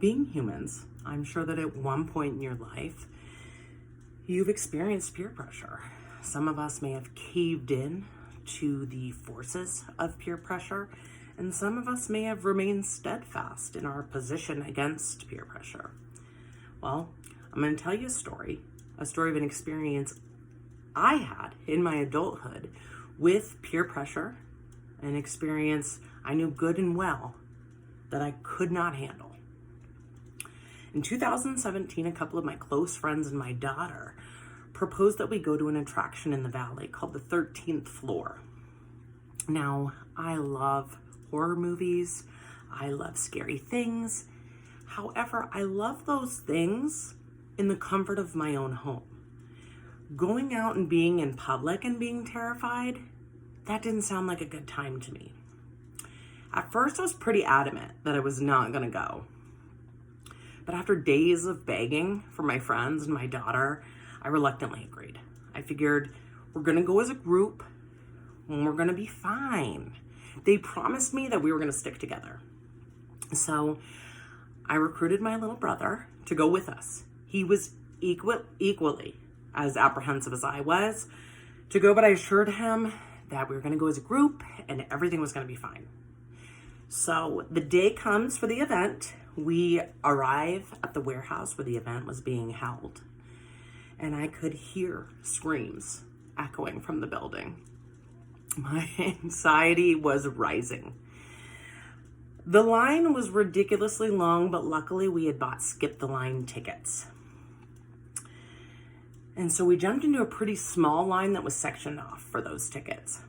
being humans, I'm sure that at one point in your life, you've experienced peer pressure. Some of us may have caved in to the forces of peer pressure, and some of us may have remained steadfast in our position against peer pressure. Well, I'm going to tell you a story of an experience I had in my adulthood with peer pressure, an experience I knew good and well that I could not handle. In 2017, a couple of my close friends and my daughter proposed that we go to an attraction in the valley called the 13th Floor. Now, I love horror movies. I love scary things. However, I love those things in the comfort of my own home. Going out and being in public and being terrified, that didn't sound like a good time to me. At first, I was pretty adamant that I was not going to go. But after days of begging from my friends and my daughter, I reluctantly agreed. I figured we're going to go as a group and we're going to be fine. They promised me that we were going to stick together. So I recruited my little brother to go with us. He was equally as apprehensive as I was to go, but I assured him that we were going to go as a group and everything was going to be fine. So the day comes for the event. We arrive at the warehouse where the event was being held, and I could hear screams echoing from the building. My anxiety was rising. The line was ridiculously long, but luckily we had bought skip the line tickets. And so we jumped into a pretty small line that was sectioned off for those tickets.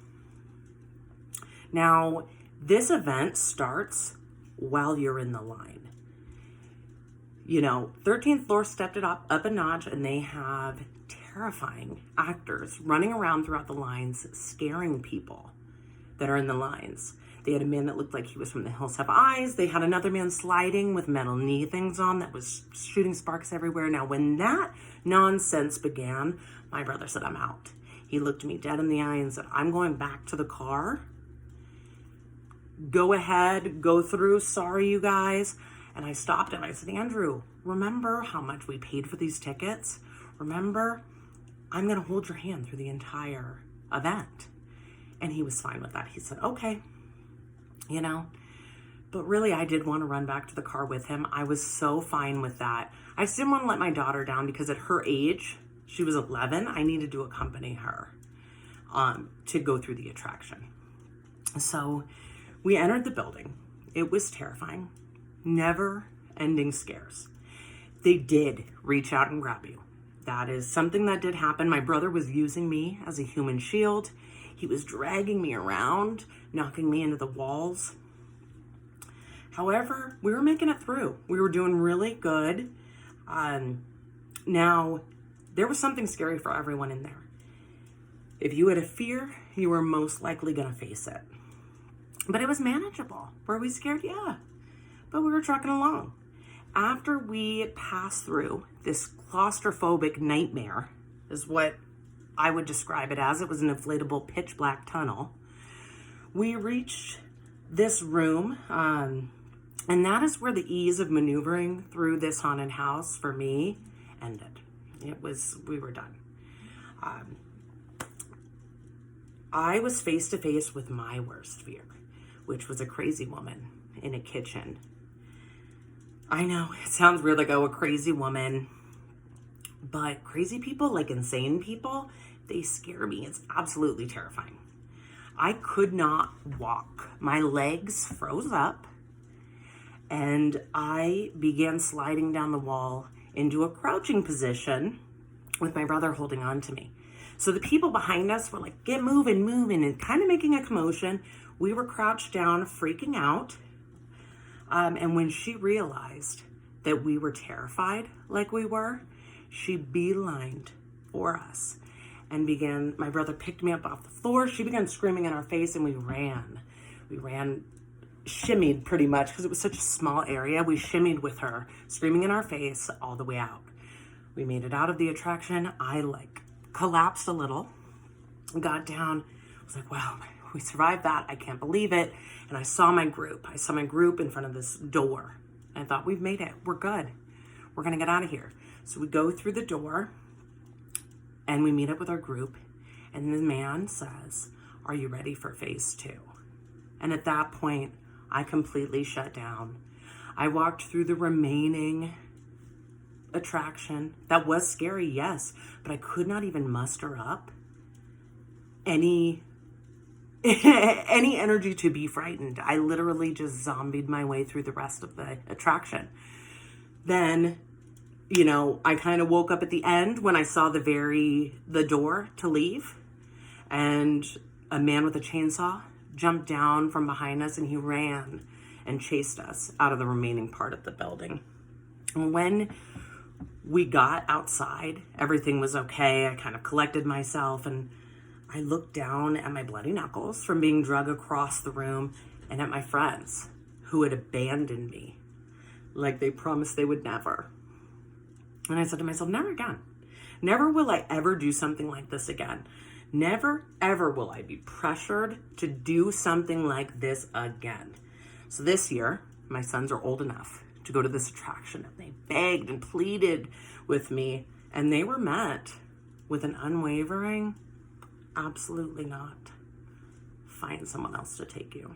Now, this event starts while you're in the line. 13th Floor stepped it up a notch, and they have terrifying actors running around throughout the lines, scaring people that are in the lines. They had a man that looked like he was from The Hills Have Eyes. They had another man sliding with metal knee things on that was shooting sparks everywhere. Now, when that nonsense began, my brother said, I'm out. He looked me dead in the eye and said, I'm going back to the car. Go ahead, go through. Sorry, you guys. And I stopped him. I said, Andrew, remember how much we paid for these tickets? Remember, I'm going to hold your hand through the entire event. And he was fine with that. He said, okay. But really, I did want to run back to the car with him. I was so fine with that. I just didn't want to let my daughter down because at her age, she was 11, I needed to accompany her to go through the attraction. So we entered the building. It was terrifying. Never-ending scares. They did reach out and grab you. That is something that did happen. My brother was using me as a human shield. He was dragging me around, knocking me into the walls. However, we were making it through. We were doing really good. Now, there was something scary for everyone in there. If you had a fear, you were most likely going to face it. But it was manageable. Were we scared? Yeah. But we were trucking along. After we passed through this claustrophobic nightmare, is what I would describe it as. It was an inflatable pitch black tunnel. We reached this room, and that is where the ease of maneuvering through this haunted house for me ended. We were done. I was face to face with my worst fear, which was a crazy woman in a kitchen. I know, it sounds weird, like, a crazy woman, but crazy people, like insane people, they scare me. It's absolutely terrifying. I could not walk. My legs froze up, and I began sliding down the wall into a crouching position with my brother holding on to me. So the people behind us were like, get moving, and kind of making a commotion. We were crouched down, freaking out. And when she realized that we were terrified like we were, she beelined for us and my brother picked me up off the floor. She began screaming in our face, and we ran, shimmied pretty much because it was such a small area. We shimmied with her, screaming in our face all the way out. We made it out of the attraction. I collapsed a little, got down. I was like, wow, we survived that. I can't believe it. And I saw my group in front of this door I thought, we've made it. We're good. We're going to get out of here. So we go through the door and we meet up with our group. And the man says, are you ready for phase 2? And at that point, I completely shut down. I walked through the remaining attraction. That was scary, yes, but I could not even muster up any energy to be frightened. I literally just zombied my way through the rest of the attraction. Then, I kind of woke up at the end when I saw the door to leave, and a man with a chainsaw jumped down from behind us and he ran and chased us out of the remaining part of the building. And when we got outside, everything was okay. I kind of collected myself and I looked down at my bloody knuckles from being dragged across the room and at my friends who had abandoned me like they promised they would never. And I said to myself, never again. Never will I ever do something like this again. Never, ever will I be pressured to do something like this again. So this year, my sons are old enough to go to this attraction. And they begged and pleaded with me. And they were met with an unwavering, absolutely not. Find someone else to take you.